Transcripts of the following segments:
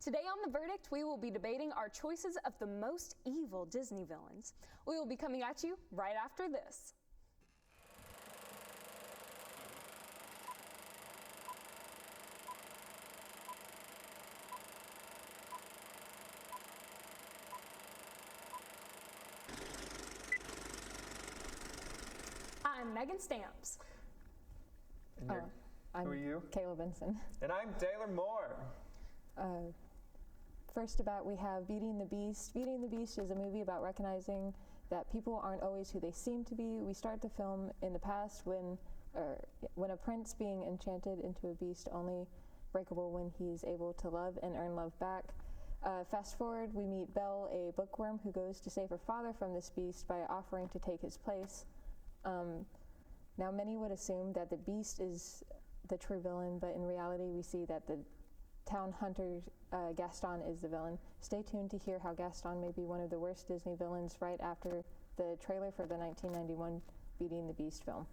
Today on The Verdict, we will be debating our choices of the most evil Disney villains. We will be coming at you right after this. I'm Meghann Stamps. And who are you? Kayla Benson. And I'm Taylor Moore. First about we have Beating the Beast. Beating the Beast is a movie about recognizing that people aren't always who they seem to be. We start the film in the past when a prince being enchanted into a beast, only breakable when he's able to love and earn love back. Fast forward, we meet Belle, a bookworm who goes to save her father from this beast by offering to take his place. Now many would assume that the beast is the true villain, but in reality we see that the town hunter Gaston is the villain. Stay tuned to hear how Gaston may be one of the worst Disney villains right after the trailer for the 1991 Beating the Beast film.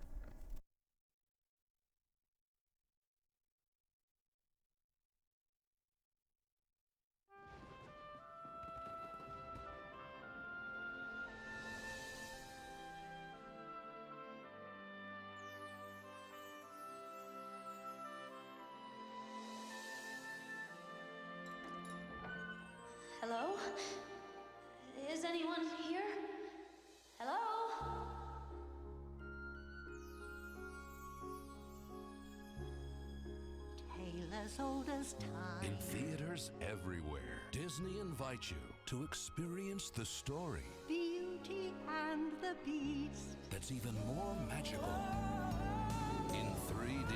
Hello? Is anyone here? Hello? Tale as old as time. In theaters everywhere, Disney invites you to experience the story Beauty and the Beast. that's even more magical in 3D.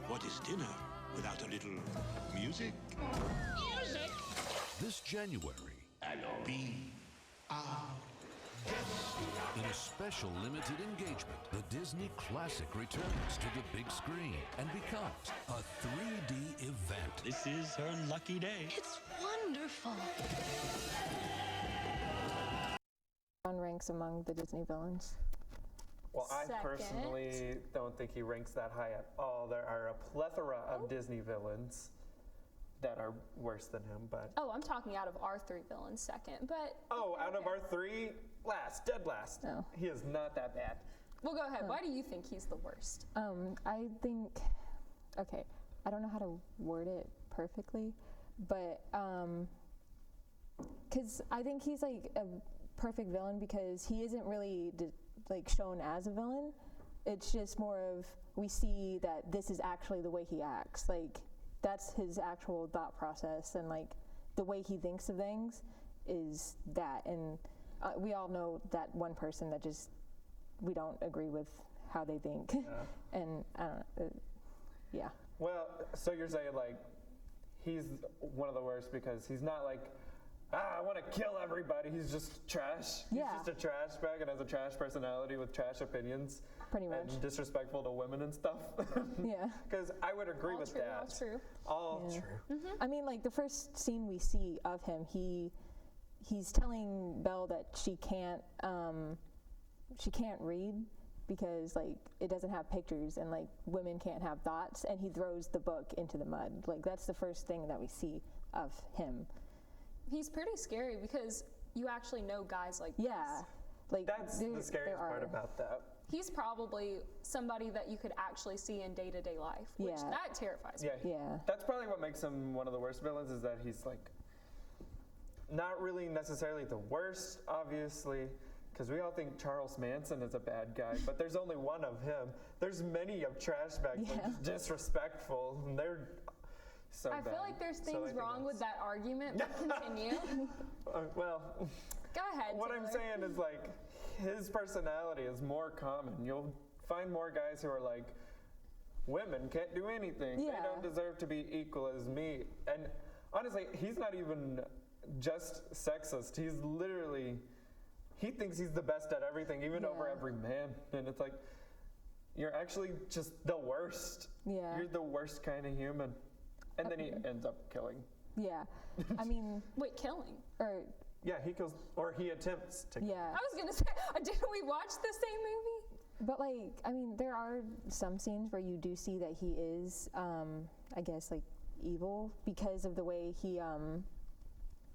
What is dinner without a little music? Music? This January, Be our guest. in a special limited engagement, the Disney Classic returns to the big screen and becomes a 3D event. This is her lucky day. It's wonderful. John ranks among the Disney villains. Well, I Second. personally don't think he ranks that high at all. There are a plethora of Disney villains that are worse than him, but... Oh, I'm talking out of our three villains second, but... Oh, out of our three, dead last. Oh. He is not that bad. Well, go ahead. Why do you think he's the worst? I think, okay, I don't know how to word it perfectly, but, because I think he's like a perfect villain because he isn't really like shown as a villain. It's just more of, we see that this is actually the way he acts. Like, that's his actual thought process, and like the way he thinks of things is that. And we all know that one person that just, we don't agree with how they think. Yeah. And I don't know, yeah. Well, so you're saying like he's one of the worst because he's not like, I want to kill everybody. He's just trash. Yeah. He's just a trash bag and has a trash personality with trash opinions. Pretty much. And disrespectful to women and stuff. Yeah. Because I would agree All with true, that. all true. All Yeah. true. I mean, like the first scene we see of him, he's telling Belle that she can't read because like it doesn't have pictures, and like women can't have thoughts, and he throws the book into the mud. Like that's the first thing that we see of him. He's pretty scary because you actually know guys like Yeah. this. Like That's the scariest part about that. He's probably somebody that you could actually see in day-to-day life, which Yeah. that terrifies me. Yeah. That's probably what makes him one of the worst villains, is that he's like not really necessarily the worst, obviously, because we all think Charles Manson is a bad guy, but there's only one of him. There's many of trash bags that are just disrespectful, and they're so I bad. feel like there's So things I think wrong with that's- that argument, but continue. Well, Go ahead, what I'm Taylor. saying is like his personality is more common. You'll find more guys who are like, women can't do anything. They Yeah. don't deserve to be equal as me. And honestly, he's not even just sexist. He's literally, he thinks he's the best at everything, even over Yeah. every man. And it's like, you're actually just the worst. Yeah. You're the worst kind of human. And then he ends up killing. Yeah. I mean, Wait, killing? or Yeah, he kills, or he attempts to. Yeah. I was gonna say, didn't we watch the same movie? But like, I mean, there are some scenes where you do see that he is, I guess, like evil because of the way he,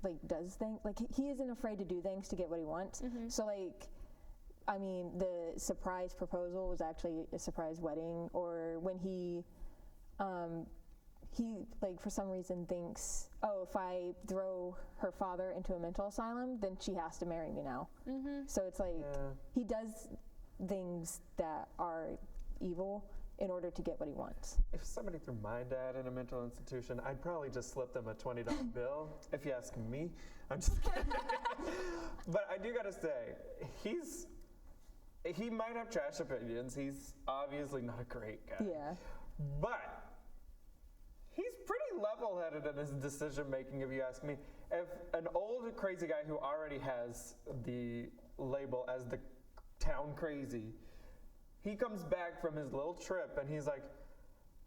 like does things. Like he isn't afraid to do things to get what he wants. So like, I mean, the surprise proposal was actually a surprise wedding, or when he like for some reason thinks, oh, if I throw her father into a mental asylum, then she has to marry me now. So it's like he does things that are evil in order to get what he wants. If somebody threw my dad in a mental institution, I'd probably just slip them a $20 bill, if you ask me. I'm just kidding. But I do gotta say, he might have trash opinions. He's obviously not a great guy. Yeah. But he's pretty level-headed in his decision-making, if you ask me. If an old crazy guy who already has the label as the town crazy, he comes back from his little trip and he's like,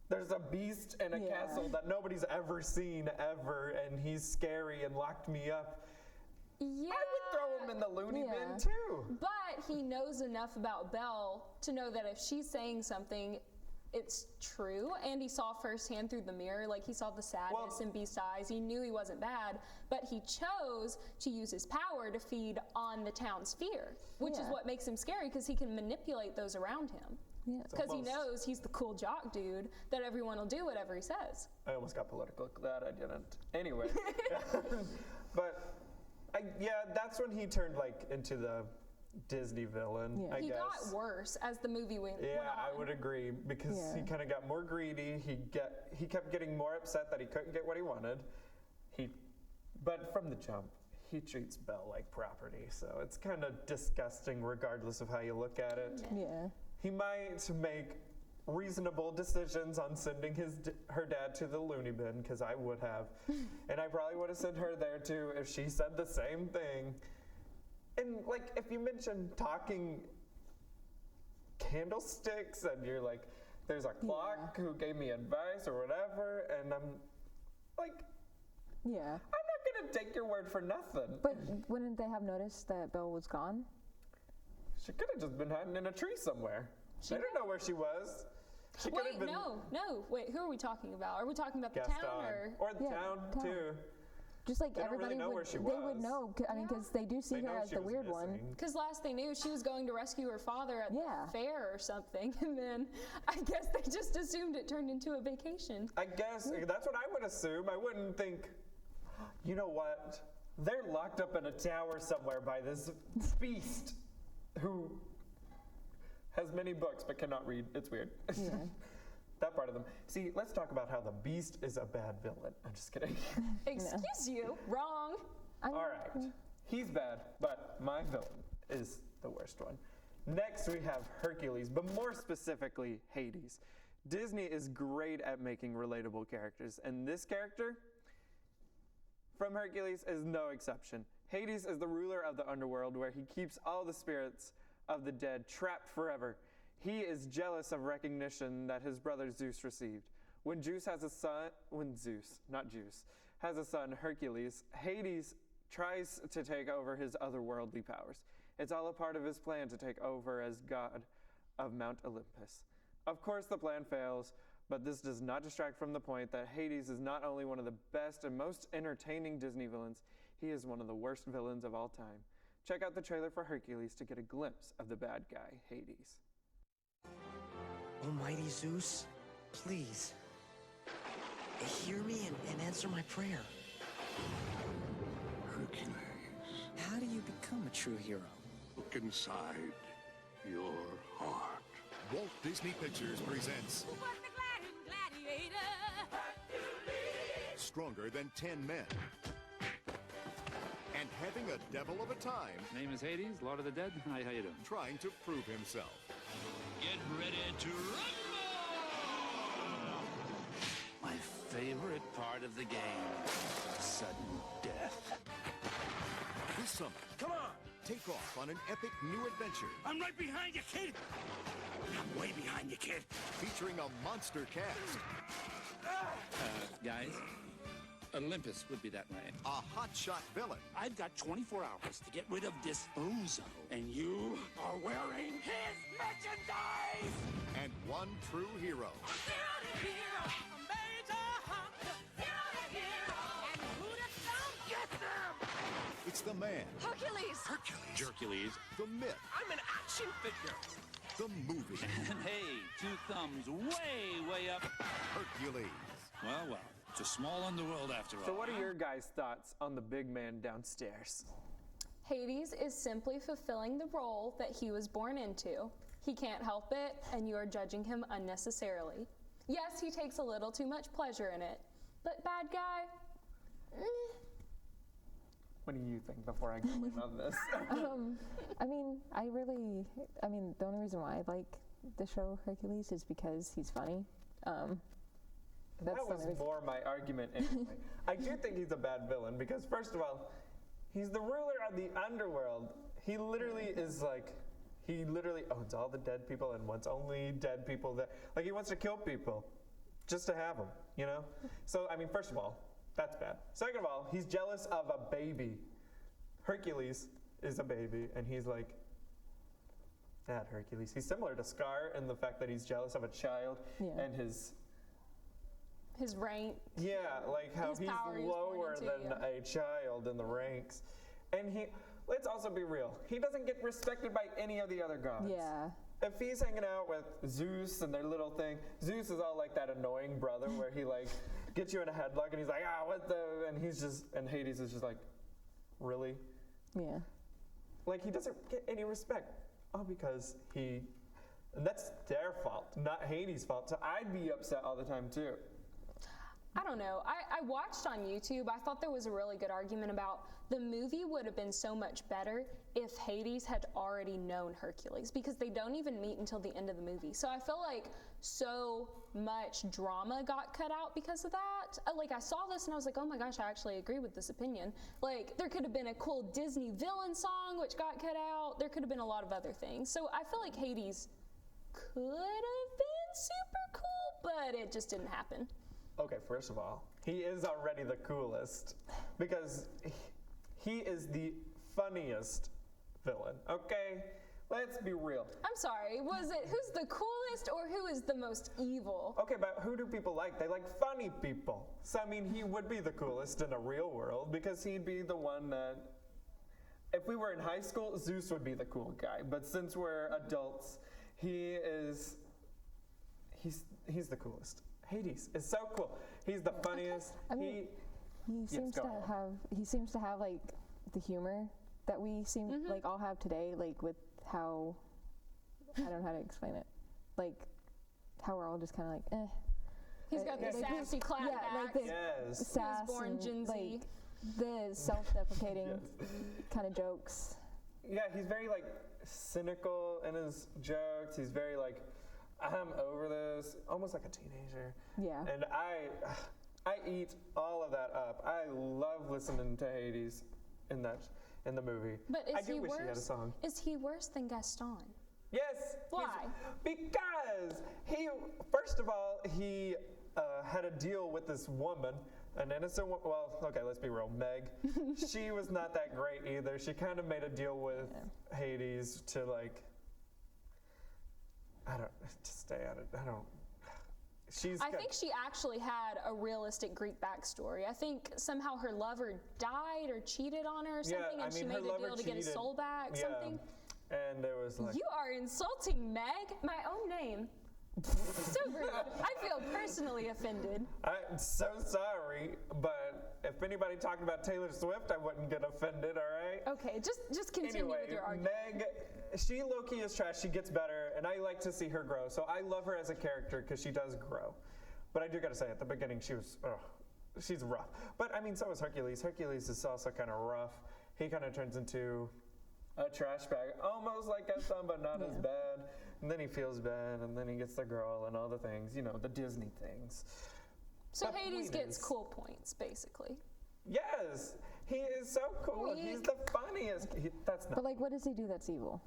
there's a beast in a castle that nobody's ever seen ever, and he's scary and locked me up. Yeah. I would throw him in the loony bin too. But he knows enough about Belle to know that if she's saying something, it's true. And he saw firsthand through the mirror, like he saw the sadness in Beast's eyes. He knew he wasn't bad, but he chose to use his power to feed on the town's fear, which is what makes him scary, because he can manipulate those around him. Because he knows he's the cool jock dude that everyone will do whatever he says. I almost got political. Glad I didn't. Anyway, but that's when he turned like into the Disney villain. I He guess. got worse as the movie went on. I would agree, because he kind of got more greedy. He kept getting more upset that he couldn't get what he wanted. But from the jump, he treats Belle like property, so it's kind of disgusting regardless of how you look at it. Yeah. He might make reasonable decisions on sending her dad to the loony bin, because I would have. And I probably would have sent her there too if she said the same thing. And like, if you mention talking candlesticks and you're like, there's a clock who gave me advice or whatever, and I'm like, I'm not gonna take your word for nothing. But wouldn't they have noticed that Belle was gone? She could have just been hiding in a tree somewhere. They didn't know where she was. She could have been. No. Wait, who are we talking about? Are we talking about the town or the town too? Just like They don't everybody really know would, where she they would was. know. I mean, because they do see They her know as she the was weird one. missing. Because last they knew, she was going to rescue her father at the fair or something, and then I guess they just assumed it turned into a vacation. I guess that's what I would assume. I wouldn't think, you know what? They're locked up in a tower somewhere by this beast who has many books but cannot read. It's weird. That part of them. See, let's talk about how the Beast is a bad villain. I'm just kidding. Excuse you, wrong. All right, he's bad, but my villain is the worst one. Next, we have Hercules, but more specifically, Hades. Disney is great at making relatable characters, and this character from Hercules is no exception. Hades is the ruler of the underworld, where he keeps all the spirits of the dead trapped forever. He is jealous of recognition that his brother Zeus received. When Zeus, has a son, Hercules, Hades tries to take over his otherworldly powers. It's all a part of his plan to take over as god of Mount Olympus. Of course, the plan fails, but this does not distract from the point that Hades is not only one of the best and most entertaining Disney villains, he is one of the worst villains of all time. Check out the trailer for Hercules to get a glimpse of the bad guy, Hades. Almighty Zeus, please, hear me and answer my prayer. Hercules, How do you become a true hero? look inside your heart. Walt Disney Pictures presents Stronger Than 10 Men. And having a devil of a time Name is Hades, Lord of the Dead. Hi, how you doing? trying to prove himself. Get ready to rumble! My favorite part of the game, sudden death. This summer, come on, take off on an epic new adventure I'm right behind you, kid! I'm way behind you, kid. featuring a monster cast. Guys, Olympus would be that name. A hotshot villain. I've got 24 hours to get rid of this bozo, and you are wearing his merchandise! And one true hero. It's the man. Hercules! Hercules. The myth. I'm an action figure. The movie. And hey, 2 thumbs way up. Hercules. Well, it's a small underworld after all. So what are your guys' thoughts on the big man downstairs? Hades is simply fulfilling the role that he was born into. He can't help it, and you are judging him unnecessarily. Yes, he takes a little too much pleasure in it, but bad guy, What do you think before I go in on this? I mean, the only reason why I like the show Hercules is because he's funny. That was more my argument anyway. I do think he's a bad villain because, first of all, he's the ruler of the underworld. He literally owns all the dead people and wants only dead people that, like, he wants to kill people just to have them, you know? So, I mean, first of all, that's bad. Second of all, he's jealous of a baby. Hercules is a baby, and he's like, that Hercules. He's similar to Scar in the fact that he's jealous of a child and his rank. Yeah, like how His he's power he was born lower into, than a child in the ranks. And let's also be real, he doesn't get respected by any of the other gods. Yeah. If he's hanging out with Zeus and their little thing, Zeus is all like that annoying brother where he like gets you in a headlock and he's like, what the, and Hades is just like, really? Yeah. Like, he doesn't get any respect. All because and that's their fault, not Hades' fault. So I'd be upset all the time too. I don't know. I watched on YouTube. I thought there was a really good argument about the movie would have been so much better if Hades had already known Hercules, because they don't even meet until the end of the movie. So I feel like so much drama got cut out because of that. Like, I saw this and I was like, oh my gosh, I actually agree with this opinion. Like, there could have been a cool Disney villain song which got cut out. There could have been a lot of other things. So I feel like Hades could have been super cool, but it just didn't happen. Okay, first of all, he is already the coolest because he is the funniest villain, okay? Let's be real. I'm sorry, was it who's the coolest or who is the most evil? Okay, but who do people like? They like funny people. So, I mean, he would be the coolest in a real world because he'd be the one that, if we were in high school, Zeus would be the cool guy. But since we're adults, he's the coolest. Hades is so cool. He's the funniest. I mean, he seems to have like the humor that we like all have today, like with how, I don't know how to explain it, like how we're all just kind of like, eh. He's got the sassy clapback. Yeah, like the sass born and Gen Z. like the self-deprecating kind of jokes. Yeah, he's very like cynical in his jokes. He's very like, I'm over this, almost like a teenager. Yeah. And I eat all of that up. I love listening to Hades in the movie. But I do wish he had a song. Is he worse than Gaston? Yes. Why? Because first of all, he had a deal with this woman, an innocent woman. Well, okay, let's be real. Meg, she was not that great either. She kind of made a deal with Hades to like, to stay at it. I think she actually had a realistic Greek backstory. I think somehow her lover died or cheated on her or something, and she made a deal to get his soul back, something. And there was like... You are insulting Meg, my own name. So rude. I feel personally offended. I'm so sorry, but if anybody talked about Taylor Swift, I wouldn't get offended, all right? Okay, just continue with your argument. Meg, she low-key is trash. She gets better, and I like to see her grow. So I love her as a character because she does grow. But I do got to say, at the beginning, she's rough. But, I mean, so is Hercules. Hercules is also kind of rough. He kind of turns into a trash bag, almost like Gaston, but not as bad. And then he feels bad, and then he gets the girl and all the things, the Disney things. So Hades gets cool points, basically. Yes, he is so cool. He's the funniest. But like, what does he do that's evil?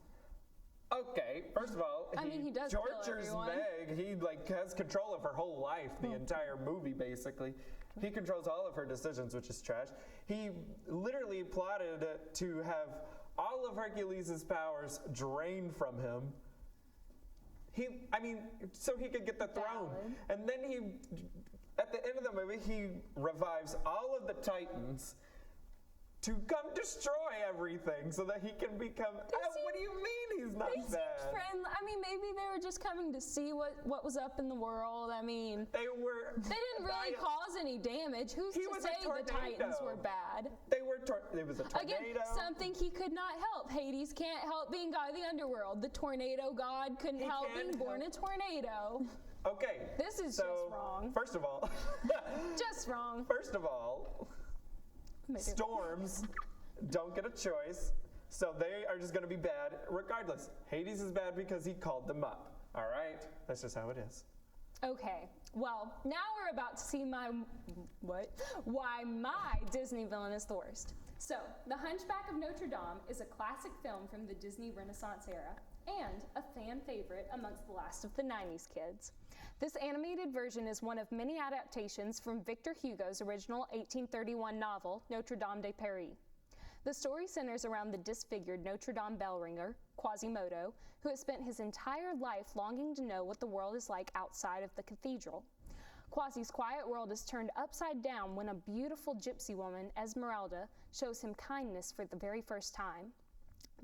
Okay, first of all, I mean, he does kill tortures everyone. Meg. He like has control of her whole life, the entire movie basically. He controls all of her decisions, which is trash. He literally plotted to have all of Hercules' powers drained from him. So he could get the throne. And then at the end of the movie, he revives all of the Titans to come destroy everything so that he can become. What do you mean he's not They seemed bad? friendly. I mean, maybe they were just coming to see what was up in the world. I mean, They were. they didn't really cause any damage. Who's He to was a say the Titans tornado. were bad? It was a tornado. Again, something he could not help. Hades can't help being god of the underworld. The tornado god couldn't He help can't being born a help. tornado. Okay. This is so, just wrong. First of all. Just wrong. First of all, storms don't get a choice, so they are just going to be bad regardless. Hades is bad because he called them up. All right? That's just how it is. Okay, well, now we're about to see why my Disney villain is the worst. So, The Hunchback of Notre Dame is a classic film from the Disney Renaissance era and a fan favorite amongst the last of the 90s kids. This animated version is one of many adaptations from Victor Hugo's original 1831 novel, Notre Dame de Paris. The story centers around the disfigured Notre Dame bell ringer, Quasimodo, who has spent his entire life longing to know what the world is like outside of the cathedral. Quasi's quiet world is turned upside down when a beautiful gypsy woman, Esmeralda, shows him kindness for the very first time.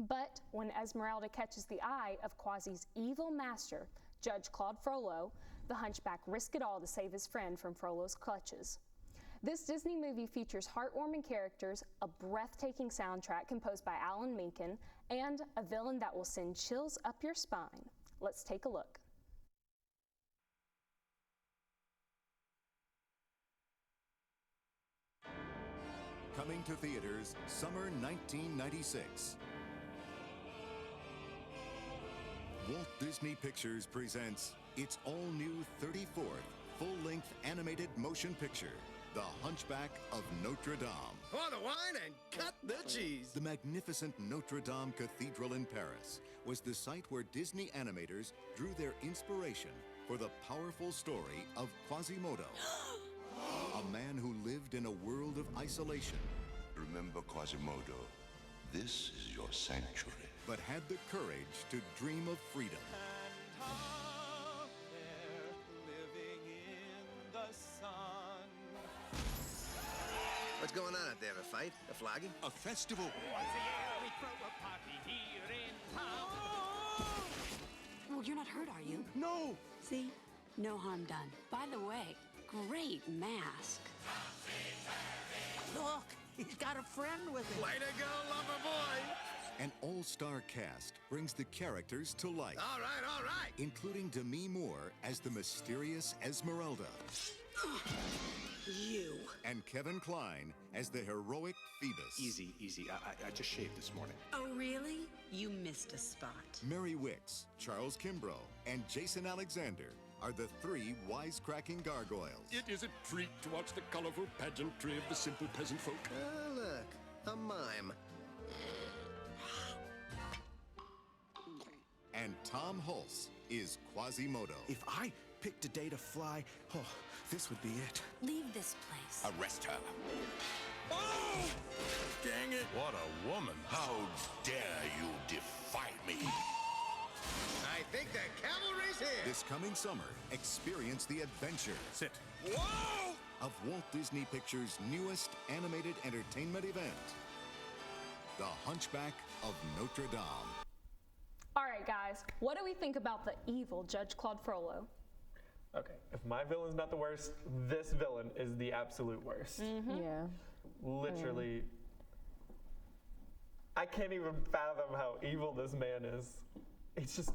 But when Esmeralda catches the eye of Quasi's evil master, Judge Claude Frollo, the hunchback risks it all to save his friend from Frollo's clutches. This Disney movie features heartwarming characters, a breathtaking soundtrack composed by Alan Menken, and a villain that will send chills up your spine. Let's take a look. Coming to theaters, summer 1996. Walt Disney Pictures presents its all-new 34th full-length animated motion picture, The Hunchback of Notre Dame. Pour the wine and cut the cheese. The magnificent Notre Dame Cathedral in Paris was the site where Disney animators drew their inspiration for the powerful story of Quasimodo, a man who lived in a world of isolation. Remember, Quasimodo, this is your sanctuary. But had the courage to dream of freedom. What's going on out there? A fight? A flogging? A festival. Once a year we throw a party here in town. Well, you're not hurt, are you? No. See? No harm done. By the way, great mask. Look, he's got a friend with him. Way to go, lover boy. An all-star cast brings the characters to life. All right. Including Demi Moore as the mysterious Esmeralda. You. And Kevin Kline as the heroic Phoebus. Easy. I just shaved this morning. Oh, really? You missed a spot. Mary Wicks, Charles Kimbrough, and Jason Alexander are the three wisecracking gargoyles. It is a treat to watch the colorful pageantry of the simple peasant folk. Look, a mime. And Tom Hulse is Quasimodo. If I picked a day to fly, this would be it. Leave this place. Arrest her. Oh! Dang it. What a woman. How dare you defy me? I think the cavalry's here. This coming summer, experience the adventure. Sit. Whoa! Of Walt Disney Pictures' newest animated entertainment event, The Hunchback of Notre Dame. All right, guys, what do we think about the evil Judge Claude Frollo? Okay, if my villain's not the worst, this villain is the absolute worst. Yeah. Literally, I can't even fathom how evil this man is. It's just...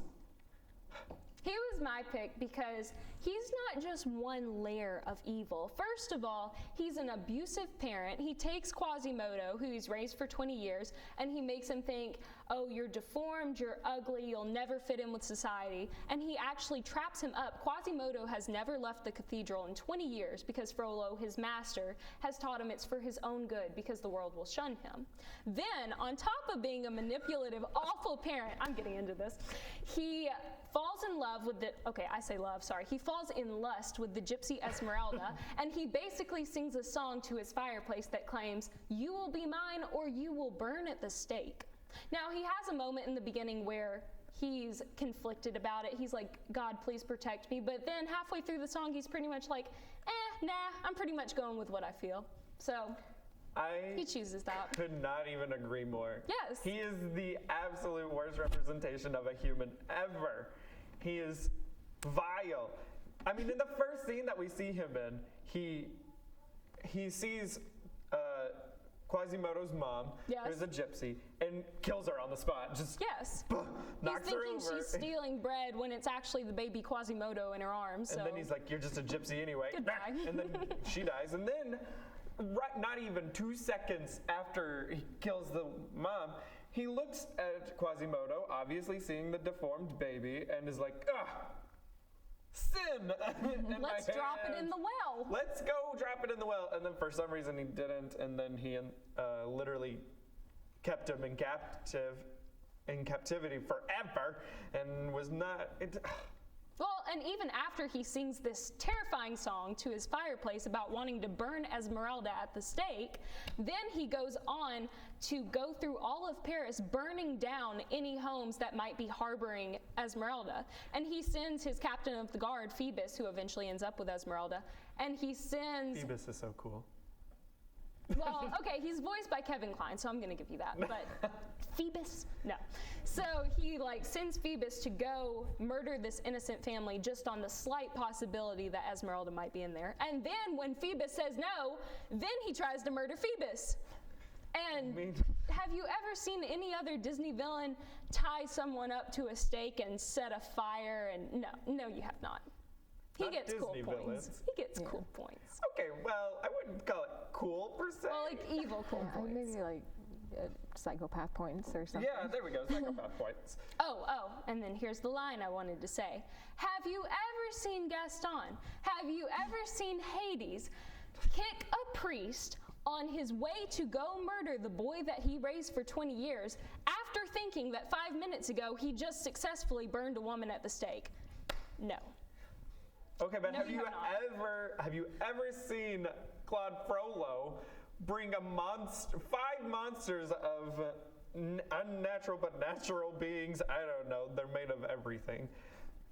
He was my pick because he's not just one layer of evil. First of all, he's an abusive parent. He takes Quasimodo, who he's raised for 20 years, and he makes him think, oh, you're deformed, you're ugly, you'll never fit in with society. And he actually traps him up. Quasimodo has never left the cathedral in 20 years because Frollo, his master, has taught him it's for his own good because the world will shun him. Then, on top of being a manipulative, awful parent, I'm getting into this, he falls in love with the, okay, I say love, sorry. He falls in lust with the gypsy Esmeralda, and he basically sings a song to his fireplace that claims, "You will be mine or you will burn at the stake." Now, he has a moment in the beginning where he's conflicted about it. He's like, "God, please protect me." But then halfway through the song, he's pretty much like, nah, I'm pretty much going with what I feel. So he chooses that. Could not even agree more. Yes. He is the absolute worst representation of a human ever. He is vile. I mean, in the first scene that we see him in, he sees Quasimodo's mom, who's a gypsy, and kills her on the spot. Just knocks her over. He's thinking she's stealing bread when it's actually the baby Quasimodo in her arms. And then he's like, "You're just a gypsy anyway." Goodbye. And then she dies. And then, not even 2 seconds after he kills the mom, he looks at Quasimodo, obviously seeing the deformed baby, and is like, sin! Let's drop it in the well. Let's go drop it in the well. And then for some reason he didn't, and then he literally kept him in captivity forever, and was not. Well, and even after he sings this terrifying song to his fireplace about wanting to burn Esmeralda at the stake, then he goes on to go through all of Paris, burning down any homes that might be harboring Esmeralda. And he sends his captain of the guard, Phoebus, who eventually ends up with Esmeralda, and he sends... Phoebus is so cool. Well, okay, he's voiced by Kevin Kline, so I'm going to give you that. But Phoebus? No. So he sends Phoebus to go murder this innocent family just on the slight possibility that Esmeralda might be in there. And then when Phoebus says no, then he tries to murder Phoebus. And have you ever seen any other Disney villain tie someone up to a stake and set a fire? And no, you have not. He gets cool points. He gets cool points. Okay, well, I wouldn't call it cool per se. Well, evil cool points. Maybe psychopath points or something. Yeah, there we go, psychopath points. Oh, and then here's the line I wanted to say. Have you ever seen Gaston? Have you ever seen Hades kick a priest on his way to go murder the boy that he raised for 20 years after thinking that 5 minutes ago he just successfully burned a woman at the stake? No. Okay, but No, have you ever seen Claude Frollo bring 5 monsters of unnatural but natural beings? I don't know, they're made of everything,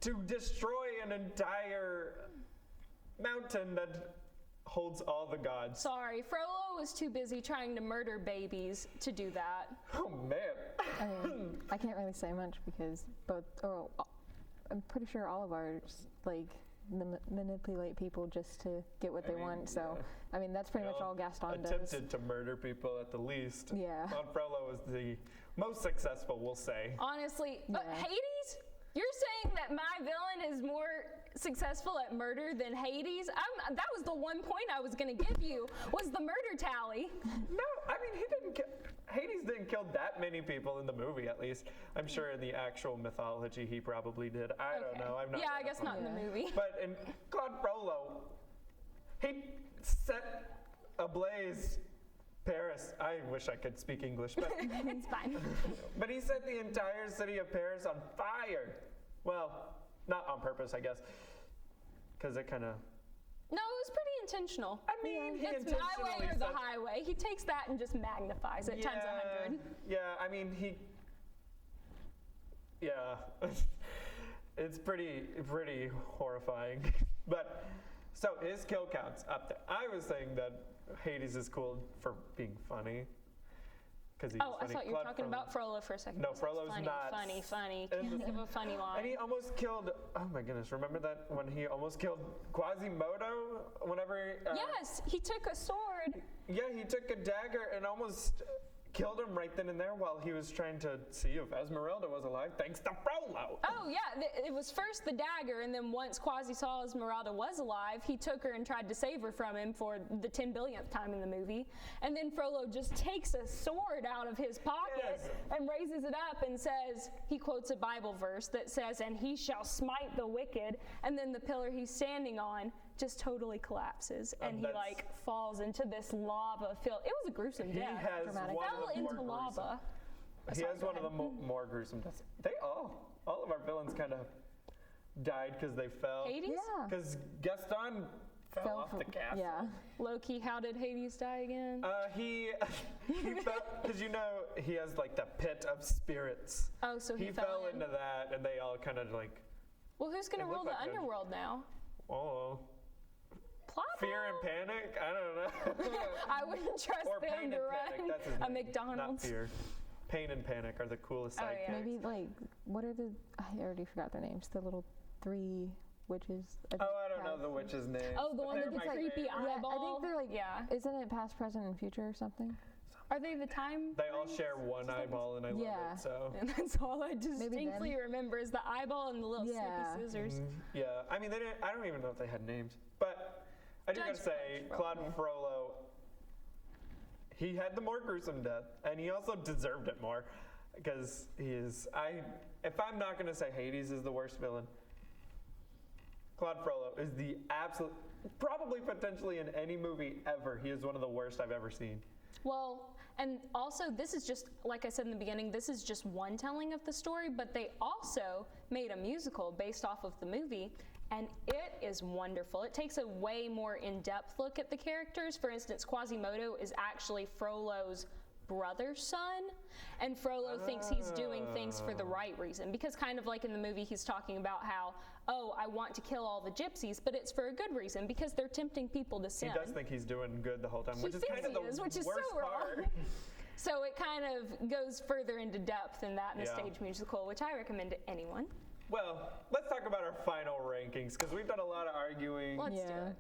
to destroy an entire mountain that holds all the gods. Sorry, Frollo was too busy trying to murder babies to do that. Oh man. I can't really say much because I'm pretty sure all of ours manipulate people just to get what they want. So, I mean, that's pretty much all Gaston does. Attempted to murder people at the least. Yeah. Claude Frollo is the most successful, we'll say. Honestly, Hades? You're saying that my villain is more successful at murder than Hades? That was the one point I was going to give you, was the murder tally. No, I mean, Hades didn't kill that many people in the movie, at least. I'm sure in the actual mythology he probably did. I don't know. I'm not. Yeah, I guess not in the movie. But in Claude Frollo, he set ablaze Paris. I wish I could speak English, but it's fine. But he set the entire city of Paris on fire. Well, not on purpose, I guess, because it kind of... No, it was pretty intentional. I mean, it's my way or the highway. He takes that and just magnifies it times 100. Yeah, I mean, it's pretty horrifying. But, so his kill count's up there. I was saying that Hades is cool for being funny. I thought you were talking about Frollo for a second. No, Frollo's not. Funny. Can't think of a funny line. And he almost killed, oh my goodness, remember that when he almost killed Quasimodo? Whenever... yes, he took a sword. Yeah, he took a dagger and almost killed him right then and there while he was trying to see if Esmeralda was alive, thanks to Frollo. Oh yeah, it was first the dagger, and then once Quasi saw Esmeralda was alive, he took her and tried to save her from him for the 10 billionth time in the movie. And then Frollo just takes a sword out of his pocket and raises it up and says, he quotes a Bible verse that says, "And he shall smite the wicked," and then the pillar he's standing on just totally collapses, and he falls into this lava field. It was a gruesome death. He has dramatic. Fell into lava. He has one of the more gruesome deaths. All of our villains kind of died because they fell. Hades? Yeah. Because Gaston fell off the castle. Yeah. Low-key, how did Hades die again? He fell, because he has like the pit of spirits. Oh, so he fell in. into that, and they all kind of like, Well, who's going to It rule looked the like a- underworld now? oh, Plot fear and panic? I don't know. I wouldn't trust Or them pain to and run panic, that's his a name, McDonald's. Not fear. Pain and panic are the coolest Oh, sidekicks. yeah. Maybe like, what are the, I already forgot their names, the little 3 witches. Oh, I don't know the witch's name. Oh, the one They're with the my creepy favorite. Yeah, eyeball. I think they're like, Yeah. isn't it past, present, and future or something? Are they the time? They all share one eyeball, and I love Yeah. it. So And that's all I distinctly them. remember is the eyeball and the little Yeah. snippy scissors. yeah, I mean, they didn't. I don't even know if they had names, but I do gotta Judge say, Claude Frollo. He had the more gruesome death, and he also deserved it more, because he is. If I'm not gonna say Hades is the worst villain, Claude Frollo is the absolute, probably potentially in any movie ever, he is one of the worst I've ever seen. Well, and also this is just, like I said in the beginning, this is just one telling of the story, but they also made a musical based off of the movie, and it is wonderful. It takes a way more in-depth look at the characters. For instance, Quasimodo is actually Frollo's brother's son, and Frollo thinks he's doing things for the right reason, because kind of like in the movie he's talking about how, oh, I want to kill all the gypsies, but it's for a good reason, because they're tempting people to sin. He does think he's doing good the whole time, He which is thinks kind of he is, the which is worst so wrong. part. So it kind of goes further into depth than that in the Yeah. stage musical, which I recommend to anyone. Well, let's talk about our final rankings, because we've done a lot of arguing. Let's do Yeah. it.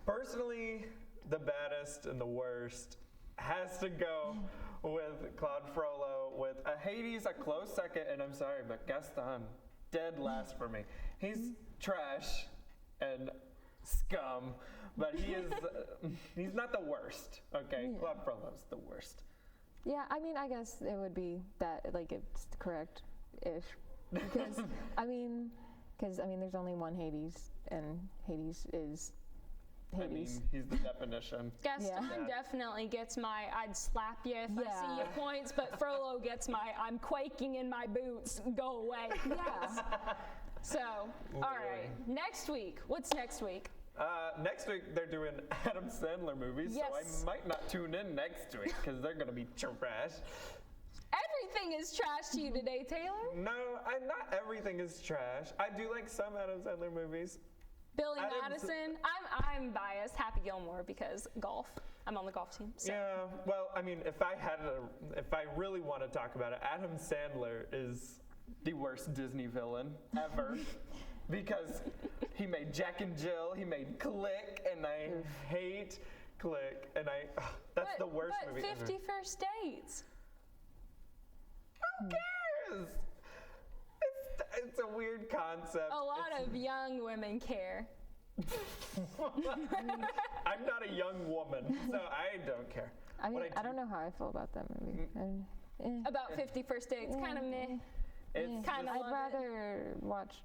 Personally, the baddest and the worst has to go with Claude Frollo, with a Hades a close second, and I'm sorry, but Gaston, dead last for me. He's trash and scum, but he is, he's not the worst, okay? Yeah. Claude Frollo's the worst. Yeah, I mean, I guess it would be that, like, it's correct-ish. Because, I mean, there's only one Hades, and Hades is I Hades. mean, he's the definition. Gaston Yeah. definitely gets my I'd slap you if I see you Yeah. points, but Frollo gets my I'm quaking in my boots, go away. Yeah. So, all right, next week. What's next week? Next week, they're doing Adam Sandler movies, so Yes. I might not tune in next week, because they're going to be trash. Everything is trash to you today, Taylor. No, not everything is trash. I do like some Adam Sandler movies. Billy Adam's- Madison. I'm biased. Happy Gilmore because golf. I'm on the golf team. So. Yeah, well, I mean, if I really want to talk about it, Adam Sandler is the worst Disney villain ever. Because he made Jack and Jill, he made Click, and I hate Click, and that's the worst movie But ever. 50 First Dates. Who cares? It's a weird concept. A lot of young women care. I'm not a young woman, so I don't care. I mean, What I don't know how I feel about that movie. About 50 First Dates, kind of meh. It's Kind of I'd rather watch,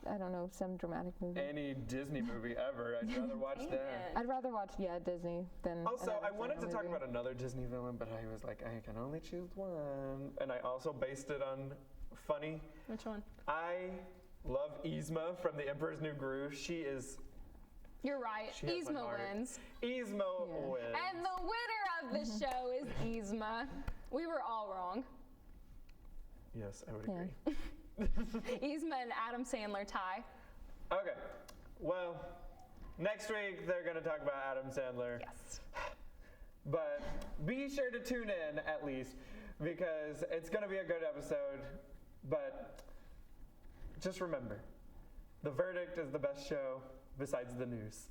I don't know, some dramatic movie. any Disney movie ever. I'd rather watch that. I'd rather watch, Disney than. Also, an I Adam wanted to Sandler talk movie. about another Disney villain, but I was like, I can only choose one. And I also based it on funny. Which one? I love Yzma from The Emperor's New Groove. She is. You're right. She has my Yzma heart. wins. Yzma wins. And the winner of the show is Yzma. We were all wrong. Yes, I would agree. Yzma and Adam Sandler tie. Okay. Well, next week they're going to talk about Adam Sandler. Yes. But be sure to tune in at least, because it's going to be a good episode. But just remember, the verdict is the best show besides the news.